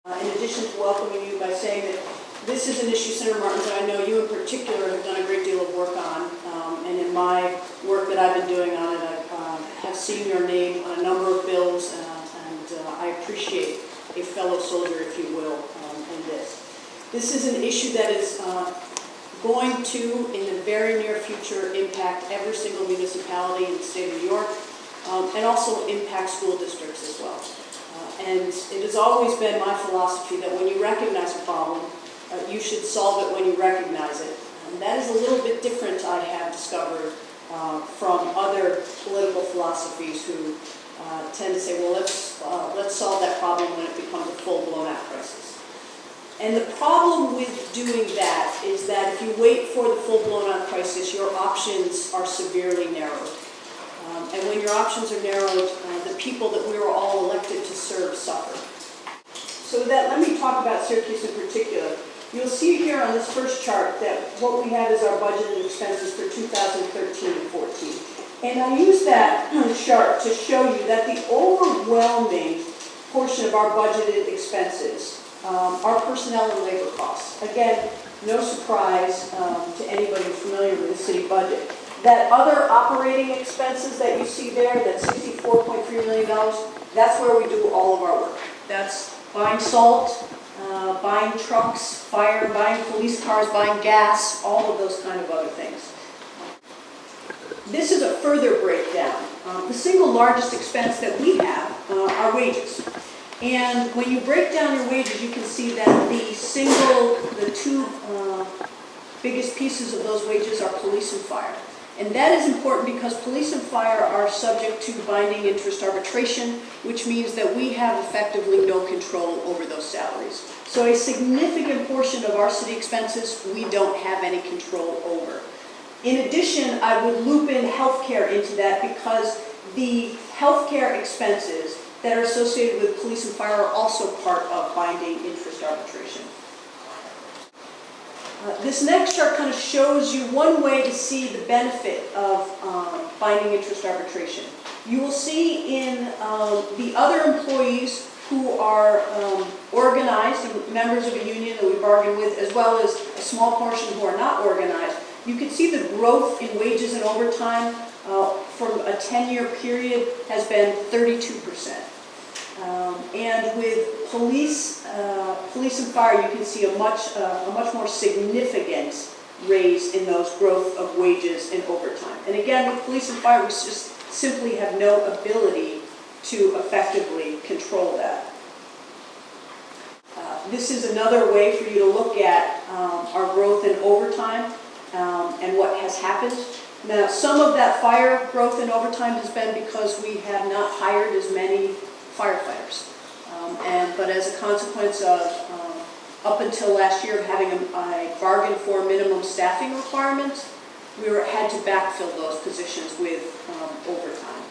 In addition to welcoming you by saying that this is an issue, Senator Martin, that I know you in particular have done a great deal of work on, and in my work that I've been doing on it, I have seen your name on a number of bills, and I appreciate a fellow soldier, if you will, in this. This is an issue that is going to, in the very near future, impact every single municipality in the state of New York, and also impact school districts as well. And it has always been my philosophy that when you recognize a problem, you should solve it when you recognize it. And that is a little bit different, I have discovered, from other political philosophies who tend to say, well, let's solve that problem when it becomes a full-blown out crisis. And the problem with doing that is that if you wait for the full-blown out crisis, your options are severely narrowed. And when your options are narrowed, the people that we were all elected to serve suffer. So with that, let me talk about Syracuse in particular. You'll see here on this first chart that what we have is our budgeted expenses for 2013 and 14. And I use that chart to show you that the overwhelming portion of our budgeted expenses are personnel and labor costs. Again, no surprise to anybody familiar with the city budget. That other operating expenses that you see there, that $64.3 million, that's where we do all of our work. That's buying salt, buying trucks, fire, buying police cars, buying gas, all of those kind of other things. This is a further breakdown. The single largest expense that we have are wages. And when you break down your wages, you can see that the two biggest pieces of those wages are police and fire. And that is important because police and fire are subject to binding interest arbitration, which means that we have effectively no control over those salaries. So a significant portion of our city expenses we don't have any control over. In addition, I would loop in healthcare into that because the healthcare expenses that are associated with police and fire are also part of binding interest arbitration. This next chart kind of shows you one way to see the benefit of binding interest arbitration. You will see in the other employees who are organized and members of a union that we bargain with, as well as a small portion who are not organized. You can see the growth in wages and overtime from a 10-year period has been 32%. And with police and fire, you can see a much more significant raise in those growth of wages and overtime. And again, with police and fire, we just simply have no ability to effectively control that. This is another way for you to look at our growth in overtime and what has happened. Now, some of that fire growth in overtime has been because we have not hired as many firefighters. But as a consequence of, up until last year, of having a bargain for minimum staffing requirements, we had to backfill those positions with overtime.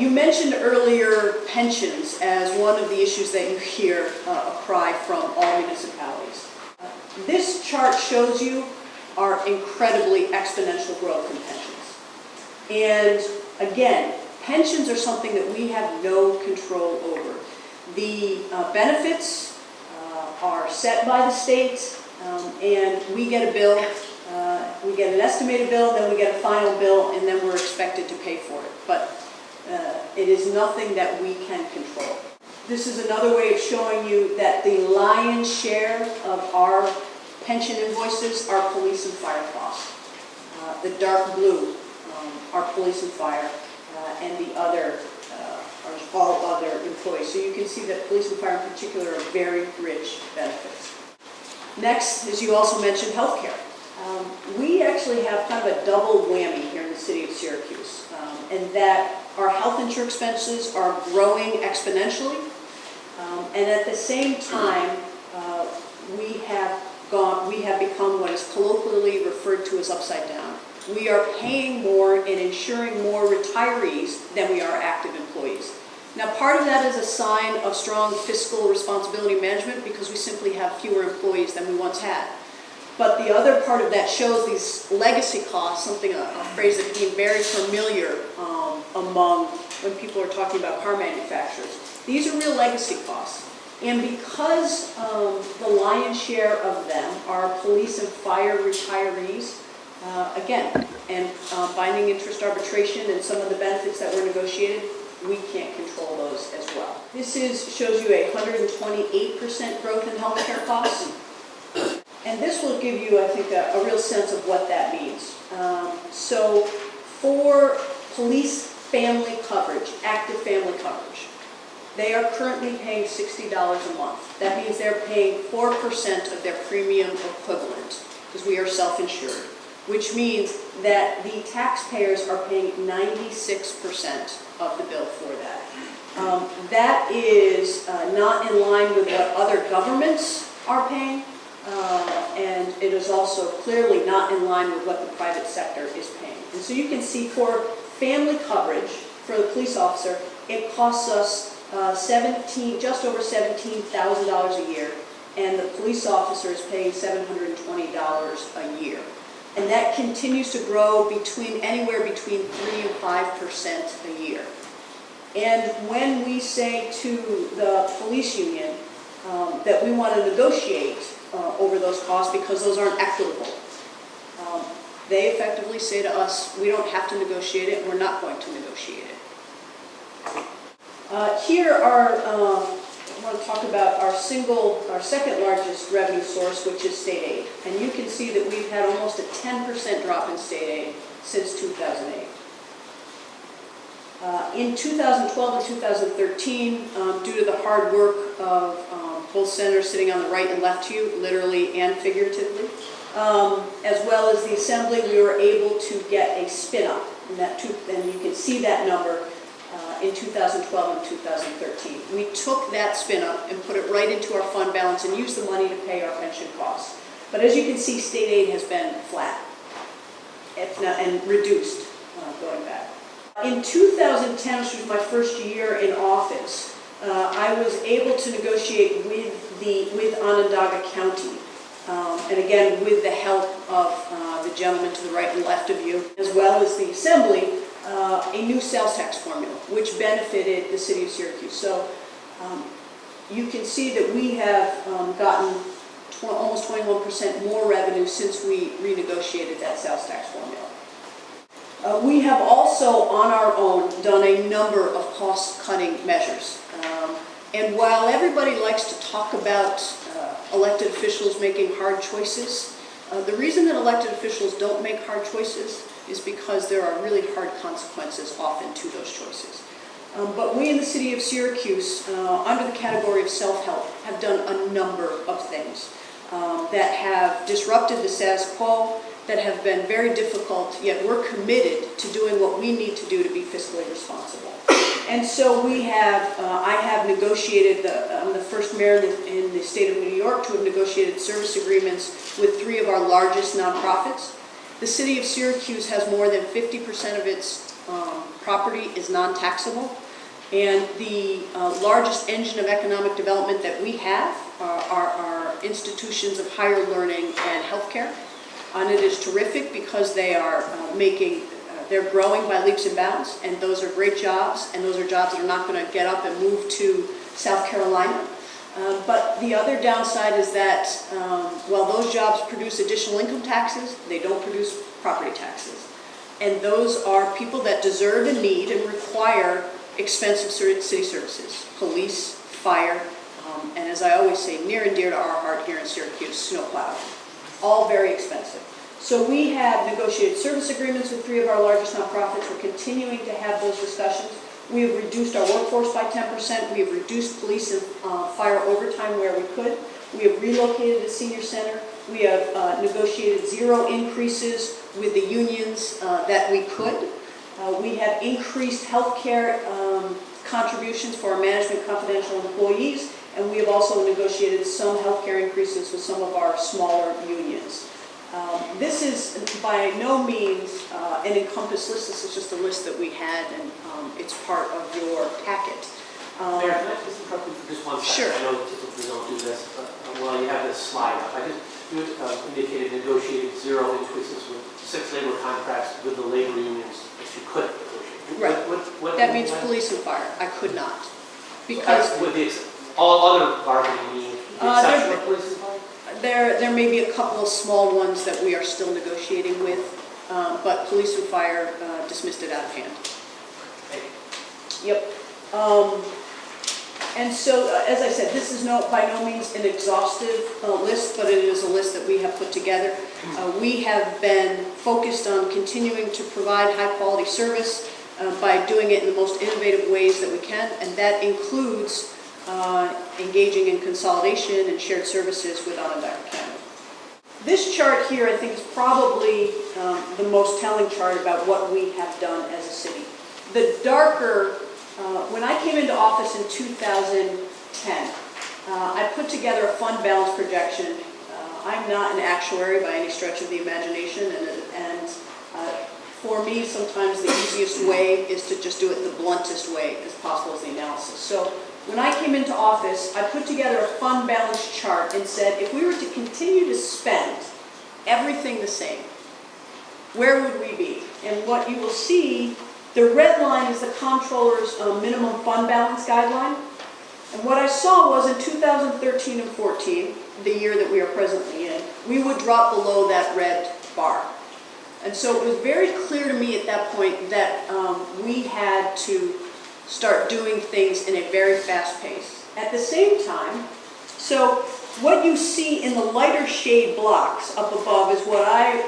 You mentioned earlier pensions as one of the issues that you hear a cry from all municipalities. This chart shows you our incredibly exponential growth in pensions. And again, pensions are something that we have no control over. The benefits are set by the state, and we get a bill, we get an estimated bill, then we get a final bill, and then we're expected to pay for it. But it is nothing that we can control. This is another way of showing you that the lion's share of our pension invoices are police and fire costs. The dark blue are police and fire. And the other are all other employees. So you can see that police and fire in particular are very rich benefits. Next, as you also mentioned, healthcare. We actually have kind of a double whammy here in the city of Syracuse, and that our health insurance expenses are growing exponentially, and at the same time, we have become what is colloquially referred to as upside down. We are paying more and insuring more retirees than we are active employees. Now, part of that is a sign of strong fiscal responsibility management because we simply have fewer employees than we once had. But the other part of that shows these legacy costs, a phrase that became very familiar among when people are talking about car manufacturers. These are real legacy costs. And because the lion's share of them are police and fire retirees, again, and binding interest arbitration and some of the benefits that were negotiated, we can't control those as well. This shows you a 128% growth in healthcare costs. And this will give you, I think, a real sense of what that means. So for police family coverage, active family coverage, they are currently paying $60 a month. That means they're paying 4% of their premium equivalent, because we are self-insured, which means that the taxpayers are paying 96% of the bill for that. That is not in line with what other governments are paying, and it is also clearly not in line with what the private sector is paying. And so you can see for family coverage for the police officer, it costs us just over $17,000 a year, and the police officer is paying $720 a year. And that continues to grow anywhere between 3 and 5% a year. And when we say to the police union that we want to negotiate over those costs because those aren't equitable, they effectively say to us, we don't have to negotiate it, and we're not going to negotiate it. Here are, I want to talk about our second largest revenue source, which is state aid. And you can see that we've had almost a 10% drop in state aid since 2008. In 2012 and 2013, due to the hard work of both senators sitting on the right and left to you, literally and figuratively, as well as the Assembly, we were able to get a spin-up. And you can see that number in 2012 and 2013. We took that spin-up and put it right into our fund balance and used the money to pay our pension costs. But as you can see, state aid has been flat and reduced going back. In 2010, which was my first year in office, I was able to negotiate with Onondaga County, and again with the help of the gentleman to the right and left of you, as well as the Assembly, a new sales tax formula, which benefited the city of Syracuse. So you can see that we have gotten almost 21% more revenue since we renegotiated that sales tax formula. We have also, on our own, done a number of cost-cutting measures. And while everybody likes to talk about elected officials making hard choices, the reason that elected officials don't make hard choices is because there are really hard consequences often to those choices. But we in the city of Syracuse, under the category of self-help, have done a number of things that have disrupted the status quo, that have been very difficult, yet we're committed to doing what we need to do to be fiscally responsible. And so I have negotiated, I'm the first mayor in the state of New York to have negotiated service agreements with 3 of our largest nonprofits. The city of Syracuse has more than 50% of its property is non-taxable, and the largest engine of economic development that we have are institutions of higher learning and healthcare. And it is terrific because they are they're growing by leaps and bounds, and those are great jobs, and those are jobs that are not going to get up and move to South Carolina. But the other downside is that while those jobs produce additional income taxes, they don't produce property taxes. And those are people that deserve and need and require expensive city services, police, fire, and as I always say, near and dear to our heart here in Syracuse, snow plowing. All very expensive. So we have negotiated service agreements with 3 of our largest nonprofits. We're continuing to have those discussions. We have reduced our workforce by 10%. We have reduced police and fire overtime where we could. We have relocated the senior center. We have negotiated 0 increases with the unions that we could. We have increased health care contributions for our management confidential employees, and we have also negotiated some health care increases with some of our smaller unions. This is by no means an encompassed list. This is just a list that we had, and it's part of your packet. Mayor, can I just interrupt you for just 1 second? Sure. I know typically don't do this, but while you have this slide up, you indicated negotiated 0 increases with 6 labor contracts with the labor unions that you couldn't negotiate. Right. What That do you means mean? police and fire. I could not. Because With all other bargaining unions, with the exception of police and fire? there may be a couple of small ones that we are still negotiating with, but police and fire dismissed it out of hand. Yep. And so, as I said, this is by no means an exhaustive list, but it is a list that we have put together. We have been focused on continuing to provide high-quality service by doing it in the most innovative ways that we can, and that includes engaging in consolidation and shared services with Onondaga County. This chart here, I think, is probably the most telling chart about what we have done as a city. The darker, when I came into office in 2010, I put together a fund balance projection. I'm not an actuary by any stretch of the imagination, and for me, sometimes the easiest way is to just do it the bluntest way as possible as the analysis. So when I came into office, I put together a fund balance chart and said, if we were to continue to spend everything the same, where would we be? And what you will see, the red line is the comptroller's minimum fund balance guideline. And what I saw was in 2013 and 14, the year that we are presently in, we would drop below that red bar. And so it was very clear to me at that point that we had to start doing things in a very fast pace. At the same time, so what you see in the lighter shade blocks up above is what I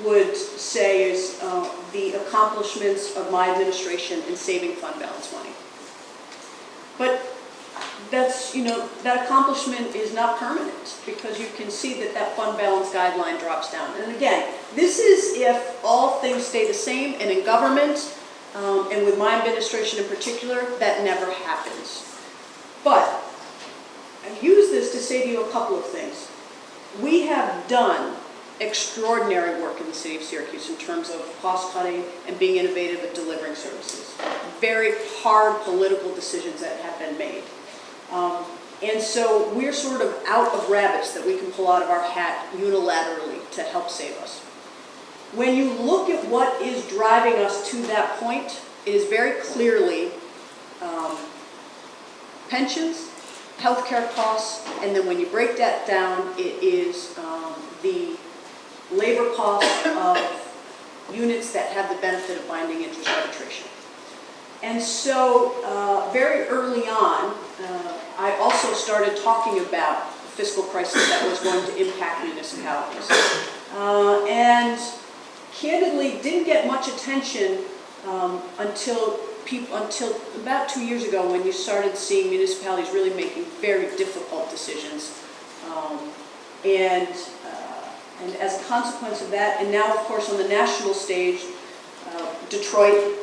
would say is the accomplishments of my administration in saving fund balance money. But that's, that accomplishment is not permanent, because you can see that that fund balance guideline drops down. And again, this is if all things stay the same, and in government, and with my administration in particular, that never happens. But I use this to say to you a couple of things. We have done extraordinary work in the city of Syracuse in terms of cost cutting and being innovative at delivering services. Very hard political decisions that have been made. And so we're sort of out of rabbits that we can pull out of our hat unilaterally to help save us. When you look at what is driving us to that point, it is very clearly pensions, healthcare costs, and then when you break that down, it is the labor costs of units that have the benefit of binding interest arbitration. And so very early on, I also started talking about the fiscal crisis that was going to impact municipalities. And candidly, didn't get much attention until about 2 years ago, when you started seeing municipalities really making very difficult decisions. And as a consequence of that, and now of course on the national stage, Detroit,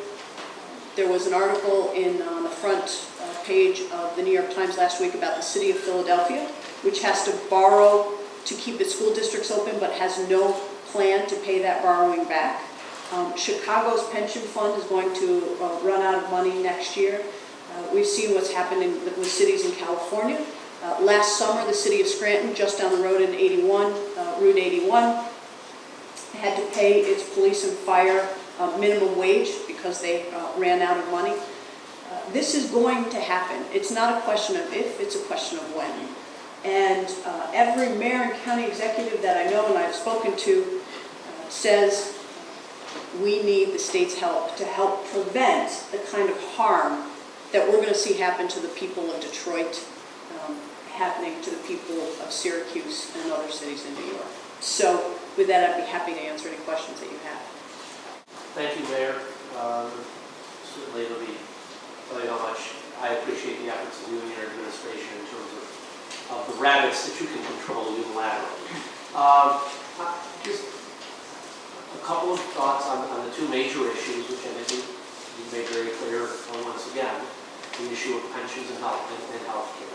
there was an article on the front page of the New York Times last week about the city of Philadelphia, which has to borrow to keep its school districts open, but has no plan to pay that borrowing back. Chicago's pension fund is going to run out of money next year. We've seen what's happening with cities in California. Last summer, the city of Scranton, just down the road in Route 81, had to pay its police and fire minimum wage because they ran out of money. This is going to happen. It's not a question of if, it's a question of when. And every mayor and county executive that I know and I've spoken to says we need the state's help to help prevent the kind of harm that we're going to see happen to the people of Detroit, happening to the people of Syracuse and other cities in New York. So with that, I'd be happy to answer any questions that you have. Thank you, Mayor. Certainly it'll be telling how much I appreciate the efforts of you and your administration in terms of the rabbits that you can control unilaterally. Just a couple of thoughts on the two major issues, which I think you made very clear once again, the issue of pensions and health care.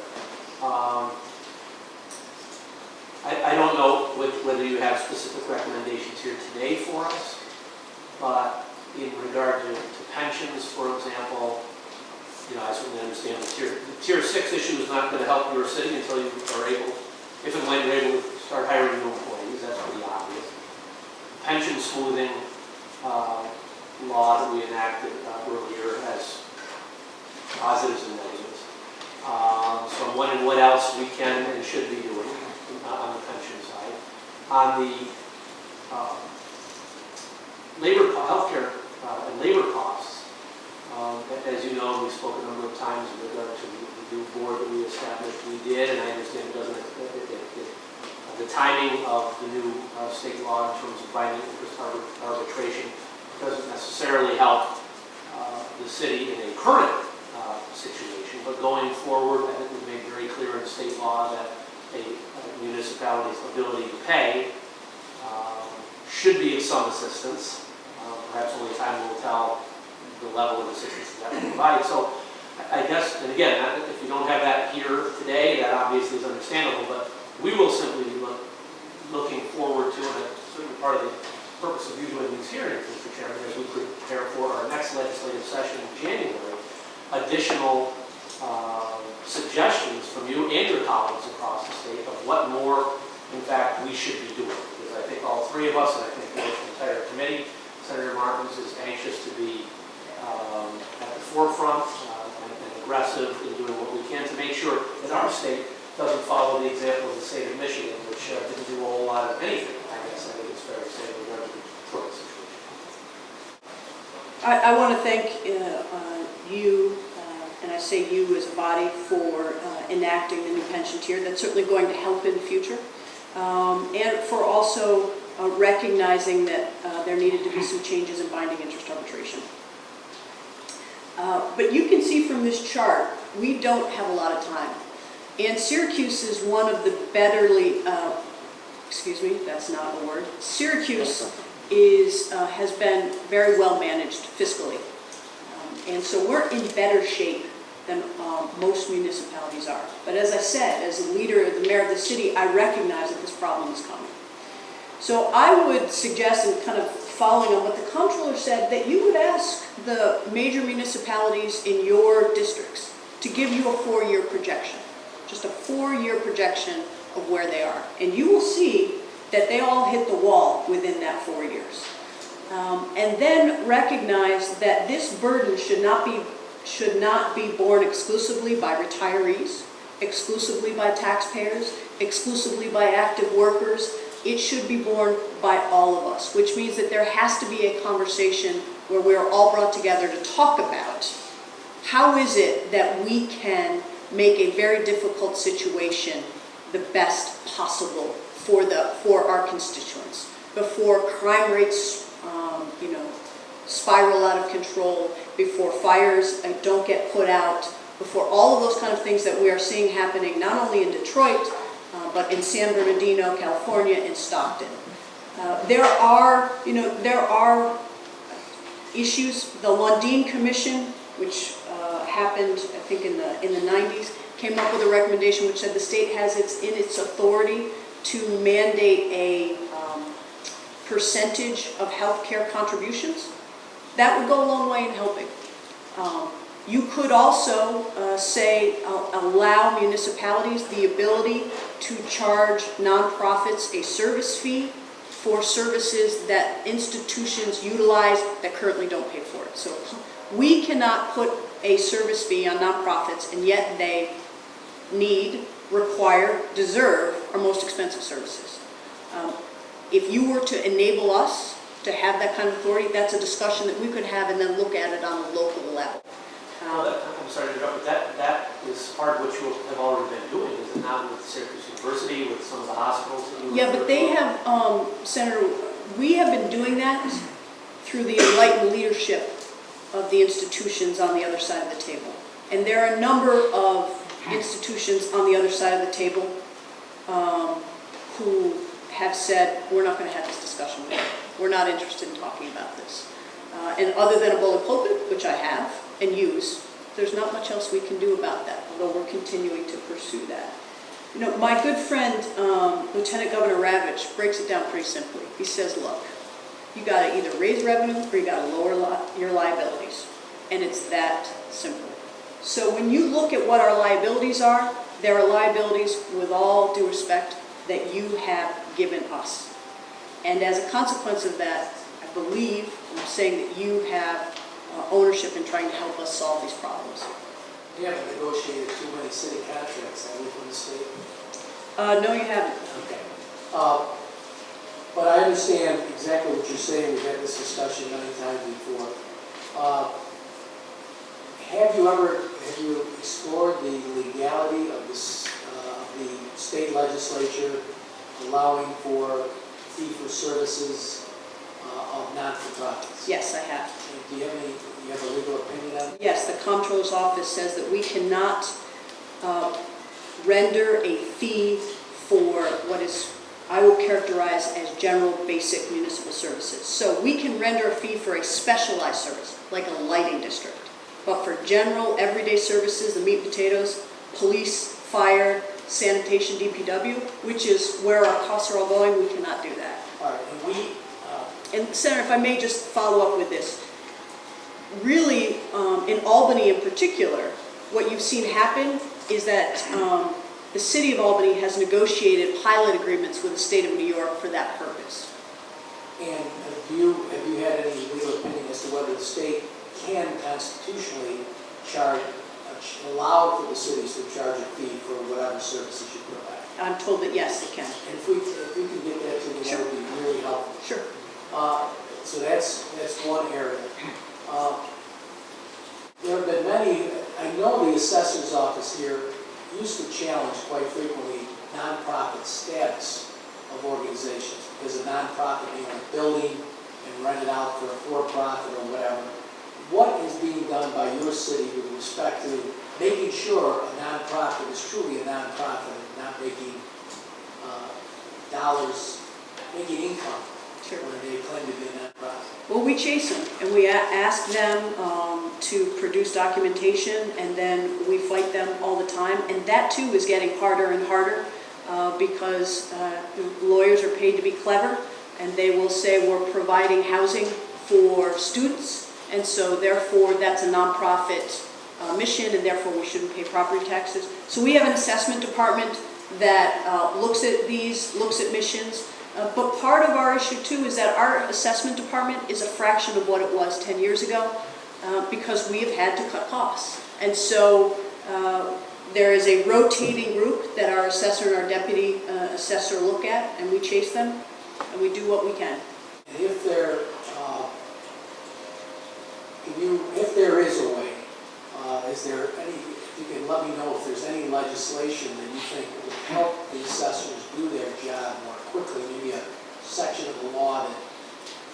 I don't know whether you have specific recommendations here today for us, but in regard to pensions, for example, I certainly understand the tier 6 issue is not going to help your city until you are able, if and when you're able to start hiring new employees, that's pretty obvious. Pension smoothing law that we enacted earlier has positives and negatives. So I'm wondering what else we can and should be doing on the pension side. On the healthcare and labor costs, as you know, we spoke a number of times in regard to the new board that we established. We did, and I understand the timing of the new state law in terms of binding interest arbitration doesn't necessarily help the city in a current situation, but going forward, I think we've made very clear in state law that a municipality's ability to pay should be of some assistance. Perhaps only time will tell the level of assistance that we provide. So I guess, and again, if you don't have that here today, that obviously is understandable, but we will simply be looking forward to, and that's certainly part of the purpose of you doing these hearings, Mr. Chairman, as we prepare for our next legislative session in January, additional suggestions from you and your colleagues across the state of what more, in fact, we should be doing. Because I think all three of us, and I think the entire committee, Senator Martins is anxious to be at the forefront and aggressive in doing what we can to make sure that our state doesn't follow the example of the state of Michigan, which didn't do a whole lot of anything, I guess I think it's fair to say, in regard to the Detroit situation. I want to thank you, and I say you as a body, for enacting the new pension tier. That's certainly going to help in the future. And for also recognizing that there needed to be some changes in binding interest arbitration. But you can see from this chart, we don't have a lot of time. And Syracuse is one of the that's not a word. Syracuse has been very well managed fiscally. And so we're in better shape than most municipalities are. But as I said, as a leader, the mayor of the city, I recognize that this problem is coming. So I would suggest, and kind of following on what the comptroller said, that you would ask the major municipalities in your districts to give you a 4-year projection, just a 4-year projection of where they are. And you will see that they all hit the wall within that 4 years. And then recognize that this burden should not be borne exclusively by retirees, exclusively by taxpayers, exclusively by active workers. It should be borne by all of us, which means that there has to be a conversation where we're all brought together to talk about how is it that we can make a very difficult situation the best possible for our constituents, before crime rates spiral out of control, before fires don't get put out, before all of those kind of things that we are seeing happening not only in Detroit, but in San Bernardino, California, and Stockton. There are issues. The Lundin Commission, which happened, I think, in the 90s, came up with a recommendation which said the state has in its authority to mandate a percentage of healthcare contributions. That would go a long way in helping. You could also allow municipalities the ability to charge nonprofits a service fee for services that institutions utilize that currently don't pay for it. So we cannot put a service fee on nonprofits, and yet they require, deserve our most expensive services. If you were to enable us to have that kind of authority, that's a discussion that we could have and then look at it on a local level. I'm sorry to interrupt, but that is part of what you have already been doing, is it not, with Syracuse University, with some of the hospitals that you... Yeah, but they have, Senator, we have been doing that through the enlightened leadership of the institutions on the other side of the table. And there are a number of institutions on the other side of the table who have said, we're not going to have this discussion with you. We're not interested in talking about this. And other than a bullet pulpit, which I have and use, there's not much else we can do about that, although we're continuing to pursue that. You know, my good friend, Lieutenant Governor Ravitch, breaks it down pretty simply. He says, look, you got to either raise revenue or you got to lower your liabilities. And it's that simple. So when you look at what our liabilities are, there are liabilities, with all due respect, that you have given us. And as a consequence of that, I believe, I'm saying that you have ownership in trying to help us solve these problems. You haven't negotiated too many city contracts, have you, from the state? No, you haven't. Okay. But I understand exactly what you're saying. We've had this discussion many times before. Have you explored the legality of this, the state legislature allowing for fee-for-services of not-for-profits? Yes, I have. And do you have a legal opinion on it? Yes, the comptroller's office says that we cannot render a fee for what is, I will characterize as general basic municipal services. So we can render a fee for a specialized service, like a lighting district. But for general, everyday services, the meat and potatoes, police, fire, sanitation, DPW, which is where our costs are all going, we cannot do that. All right, and And Senator, if I may just follow up with this. Really, in Albany in particular, what you've seen happen is that the city of Albany has negotiated pilot agreements with the state of New York for that purpose. And have you had any legal opinion as to whether the state can constitutionally allow for the cities to charge a fee for whatever services you provide? I'm told that yes, they can. And if we can get that to me, that would be really helpful. Sure. So that's one area. There have been many, I know the assessor's office here used to challenge quite frequently nonprofit status of organizations, because a nonprofit being a building and rented out for a for-profit or whatever. What is being done by your city with respect to making sure a nonprofit is truly a nonprofit and not making dollars, making income when they claim to be a nonprofit? Well, we chase them, and we ask them to produce documentation, and then we fight them all the time. And that, too, is getting harder and harder because lawyers are paid to be clever, and they will say we're providing housing for students, and so therefore that's a nonprofit mission, and therefore we shouldn't pay property taxes. So we have an assessment department that looks at missions. But part of our issue, too, is that our assessment department is a fraction of what it was 10 years ago because we have had to cut costs. And so there is a rotating group that our assessor and our deputy assessor look at, and we chase them, and we do what we can. And if there is a way, is there any, if you can let me know if there's any legislation that you think would help the assessors do their job more quickly, maybe a section of the law that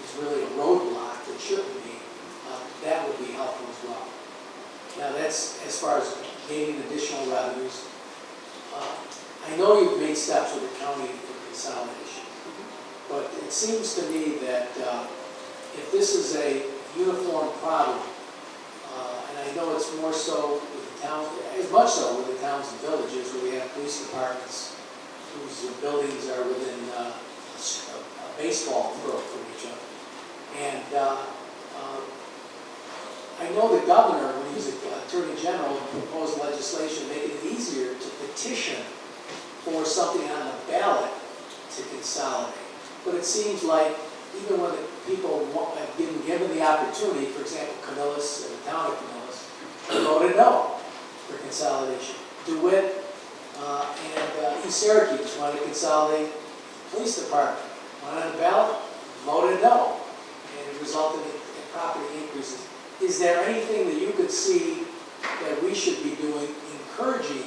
is really a roadblock that shouldn't be, that would be helpful as well. Now that's as far as gaining additional revenues. I know you've made steps with the county for consolidation, but it seems to me that if this is a uniform problem, and I know it's more so with the town, as much so with the towns and villages where we have police departments whose buildings are within a baseball throw from each other. And I know the governor, when he was Attorney General, proposed legislation making it easier to petition for something on the ballot to consolidate. But it seems like even when the people have been given the opportunity, for example, Camillus and the town of Camillus, voted no for consolidation. DeWitt and East Syracuse wanted to consolidate the police department. Went on the ballot, voted no, and it resulted in property increases. Is there anything that you could see that we should be doing, encouraging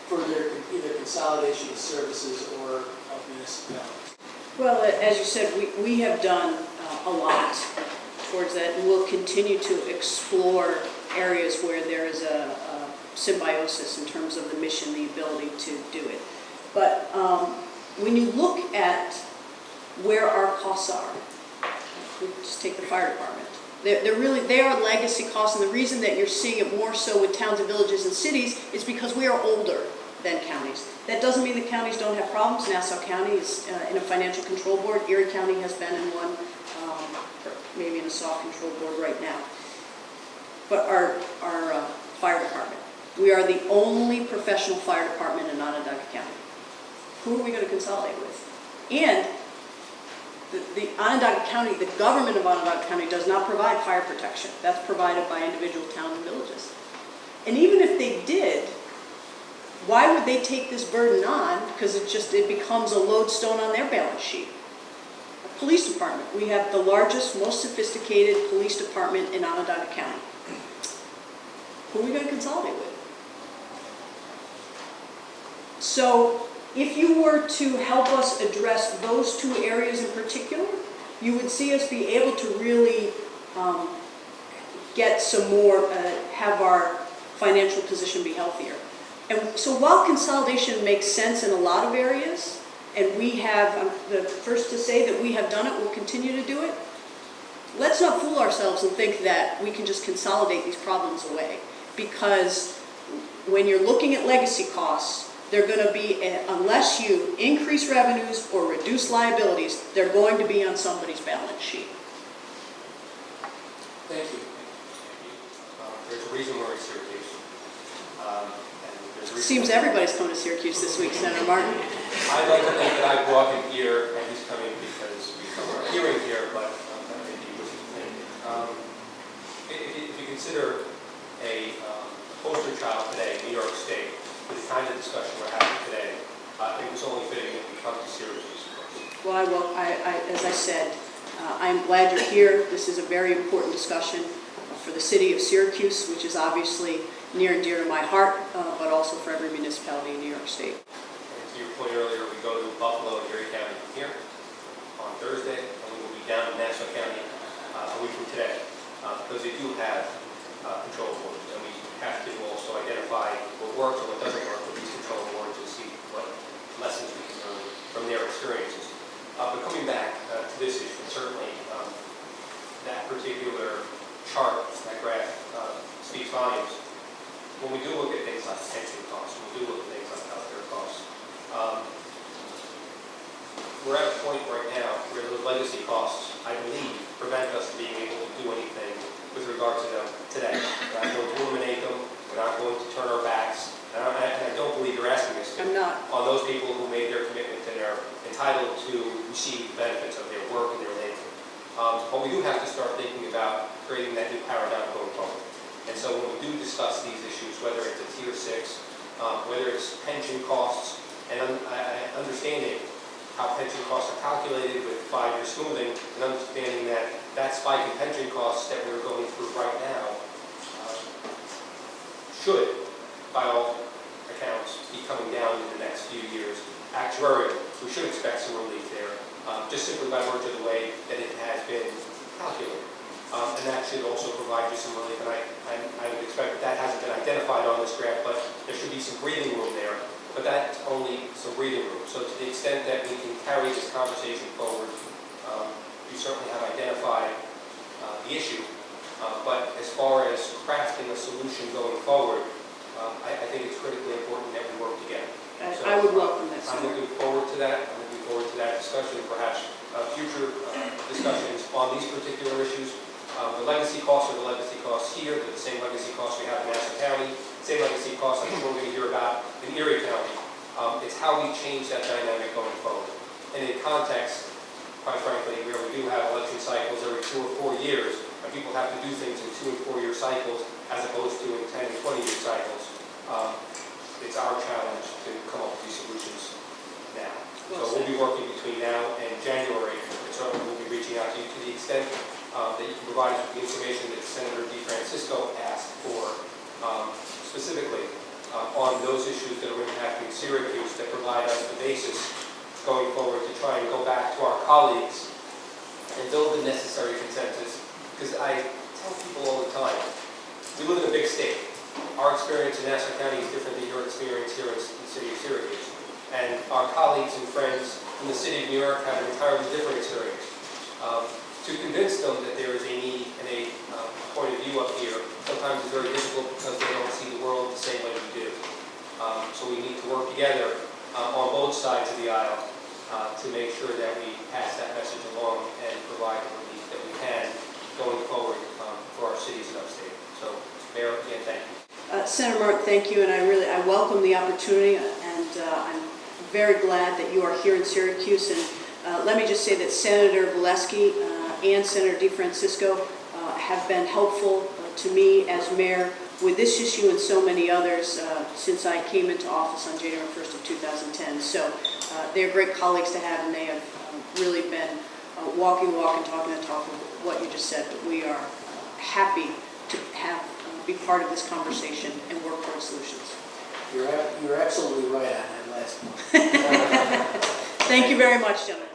for their either consolidation of services or of municipalities? Well, as you said, we have done a lot towards that, and we'll continue to explore areas where there is a symbiosis in terms of the mission, the ability to do it. But when you look at where our costs are, just take the fire department. They are legacy costs, and the reason that you're seeing it more so with towns and villages and cities is because we are older than counties. That doesn't mean the counties don't have problems. Nassau County is in a financial control board. Erie County has been in one, or maybe in a soft control board right now. But our fire department, we are the only professional fire department in Onondaga County. who are we going to consolidate with? And the Onondaga County, the government of Onondaga County does not provide fire protection. That's provided by individual towns and villages. And even if they did, why would they take this burden on? Because it becomes a lodestone on their balance sheet. A police department. We have the largest, most sophisticated police department in Onondaga County. Who are we going to consolidate with? So if you were to help us address those two areas in particular, you would see us be able to really get some more, have our financial position be healthier. And so while consolidation makes sense in a lot of areas, and we have, I'm the first to say that we have done it, we'll continue to do it, let's not fool ourselves and think that we can just consolidate these problems away. Because when you're looking at legacy costs, they're going to be, unless you increase revenues or reduce liabilities, they're going to be on somebody's balance sheet. Thank you. There's a reason we're in Syracuse. Seems everybody's coming to Syracuse this week, Senator Martin. I'd like to think that I brought him here, and he's coming because we come our hearing here, but that may be what you think. If you consider a poster child today in New York State, for the kind of discussion we're having today, it was only fitting that we come to Syracuse first. Well, as I said, I'm glad you're here. This is a very important discussion for the city of Syracuse, which is obviously near and dear to my heart, but also for every municipality in New York State. And to your point earlier, we go to Buffalo and Erie County from here on Thursday, and we will be down in Nassau County a week from today, because they do have control boards, and we have to also identify what works and what doesn't work with these control boards and see what lessons we can learn from their experiences. But coming back to this issue, certainly that particular chart, that graph, speaks volumes. When we do look at things like pension costs, when we do look at things like healthcare costs, we're at a point right now where those legacy costs, I believe, prevent us from being able to do anything with regard to them today. We're not going to eliminate them. We're not going to turn our backs. And I don't believe you're asking us to. I'm not. On those people who made their commitment and are entitled to receive the benefits of their work and their labor. But we do have to start thinking about creating that new paradigm going forward. And so when we do discuss these issues, whether it's a Tier 6, whether it's pension costs, and understanding how pension costs are calculated with 5-year smoothing, and understanding that that spike in pension costs that we're going through right now should, by all accounts, be coming down in the next few years. Actuarially, we should expect some relief there, just simply by virtue of the way that it has been calculated. And that should also provide you some relief, and I would expect that hasn't been identified on this graph, but there should be some breathing room there. But that's only some breathing room. So to the extent that we can carry this conversation forward, you certainly have identified the issue. But as far as crafting a solution going forward, I think it's critically important that we work together. So, I would welcome that. I'm looking forward to that. I'm looking forward to that discussion, perhaps future discussions on these particular issues. The legacy costs are the legacy costs here. They're the same legacy costs we have in Nassau County. Same legacy costs I'm sure we're going to hear about in Erie County. It's how we change that dynamic going forward. And in context, quite frankly, where we do have election cycles every 2 or 4 years, and people have to do things in 2 and 4 year cycles as opposed to in 10 and 20 year cycles, it's our challenge to come up with these solutions now. So we'll be working between now and January, and certainly we'll be reaching out to you to the extent that you can provide us with the information that Senator DeFrancisco asked for, specifically on those issues that are impacting Syracuse, that provide us the basis going forward to try and go back to our colleagues and build the necessary consensus. Because I tell people all the time, we live in a big state. Our experience in Nassau County is different than your experience here in the city of Syracuse. And our colleagues and friends in the city of New York have an entirely different experience. To convince them that there is a need and a point of view up here sometimes is very difficult because they don't see the world the same way we do. So we need to work together on both sides of the aisle to make sure that we pass that message along and provide the relief that we can going forward for our cities and upstate. So, Mayor, again, thank you. Senator Martin, thank you, and I welcome the opportunity, and I'm very glad that you are here in Syracuse. And let me just say that Senator Valesky and Senator DeFrancisco have been helpful to me as mayor with this issue and so many others since I came into office on January 1st of 2010. So they're great colleagues to have, and they have really been walking the walk and talking the talk of what you just said. But we are happy to have be part of this conversation and work towards solutions. You're absolutely right on that last point. Thank you very much, gentlemen.